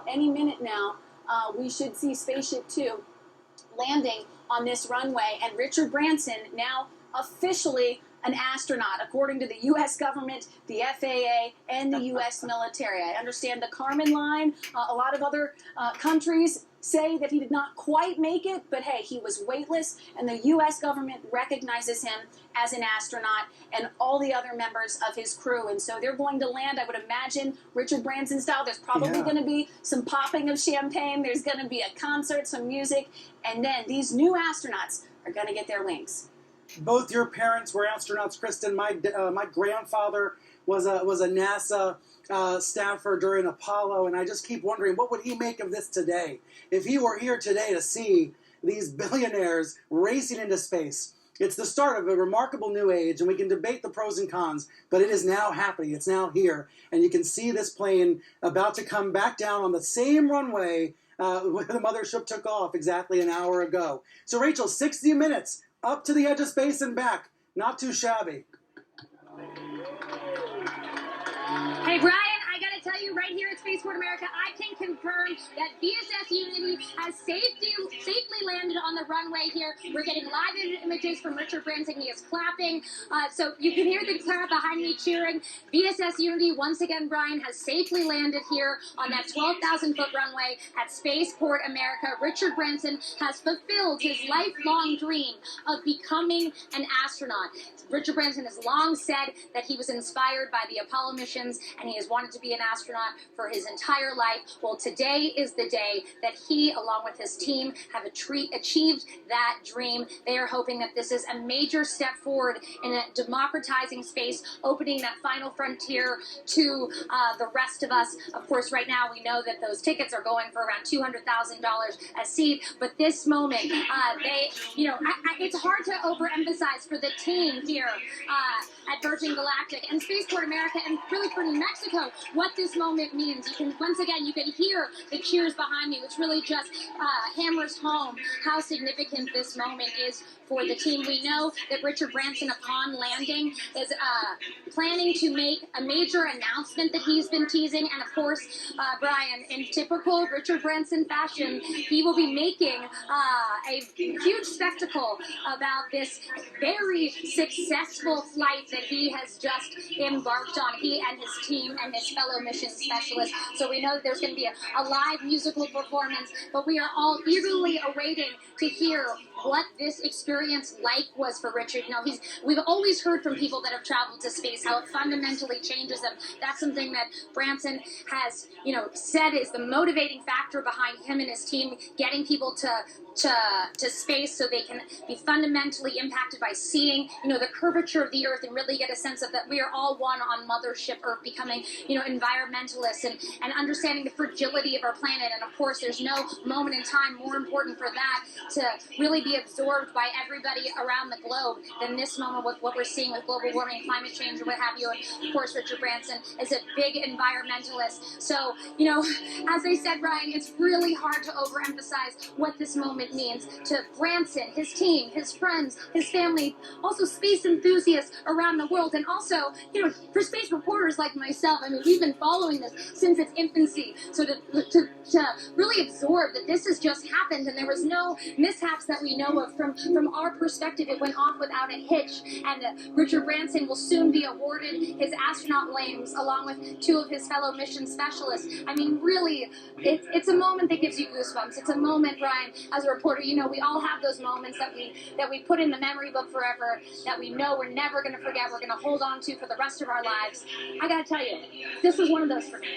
Any minute now, we should see Spaceship Two landing on this runway, and Richard Branson now officially an astronaut, according to the U.S. government, the FAA, and the U.S. military. I understand the Kármán line. A lot of other countries say that he did not quite make it, but hey, he was weightless, and the U.S. government recognizes him as an astronaut and all the other members of his crew. And so they're going to land, I would imagine, Richard Branson style. There's probably going to be some popping of champagne. There's going to be a concert, some music, and then these new astronauts are going to get their wings. Both your parents were astronauts, Kristen. My grandfather was a NASA staffer during Apollo, and I just keep wondering, what would he make of this today? If he were here today to see these billionaires racing into space. It's the start of a remarkable new age, and we can debate the pros and cons, but it is now happening. It's now here, and you can see this plane about to come back down on the same runway where the mothership took off exactly an hour ago. So, Rachel, 60 minutes up to the edge of space and back. Not too shabby. Hey, Brian, I got to tell you, right here at Spaceport America, I can confirm that VSS Unity has safely landed on the runway here. We're getting live images from Richard Branson. He is clapping. So you can hear the crowd behind me cheering. VSS Unity, once again, Brian, has safely landed here on that 12,000-foot runway at Spaceport America. Richard Branson has fulfilled his lifelong dream of becoming an astronaut. Richard Branson has long said that he was inspired by the Apollo missions, and he has wanted to be an astronaut for his entire life. Well, today is the day that he, along with his team, have achieved that dream. They are hoping that this is a major step forward in democratizing space, opening that final frontier to the rest of us. Of course, right now we know that those tickets are going for around $200,000 a seat, but this moment, it's hard to overemphasize for the team here at Virgin Galactic and Spaceport America, and really for New Mexico, what this moment means. You can, once again, you can hear the cheers behind me, which really just hammers home how significant this moment is for the team. We know that Richard Branson, upon landing, is planning to make a major announcement that he's been teasing, and of course, Brian, in typical Richard Branson fashion, he will be making a huge spectacle about this very successful flight that he has just embarked on, he and his team and his fellow mission specialists. So we know that there's going to be a live musical performance, but we are all eagerly awaiting to hear what this experience was for Richard. You know, we've always heard from people that have traveled to space how it fundamentally changes them. That's something that Branson has, said is the motivating factor behind him and his team getting people to space, so they can be fundamentally impacted by seeing, the curvature of the Earth and really get a sense of that we are all one on Mothership Earth, becoming, environmentalists and understanding the fragility of our planet. And of course, there's no moment in time more important for that to really be absorbed by everybody around the globe than this moment with what we're seeing with global warming, climate change, or what have you. And of course, Richard Branson is a big environmentalist. So, as I said, Ryan, it's really hard to overemphasize what this moment means to Branson, his team, his friends, his family, also space enthusiasts around the world, and also, for space reporters like myself. I mean, we've been following this since its infancy. So to really absorb that this has just happened and there was no mishaps that we know of from our perspective, it went off without a hitch. And Richard Branson will soon be awarded his astronaut names along with two of his fellow mission specialists. I mean, really, it's a moment that gives you goosebumps. It's a moment, Ryan, as a reporter, we all have those moments that we put in the memory book forever, that we know we're never going to forget, we're going to hold on to for the rest of our lives. I got to tell you, this was one of those for me.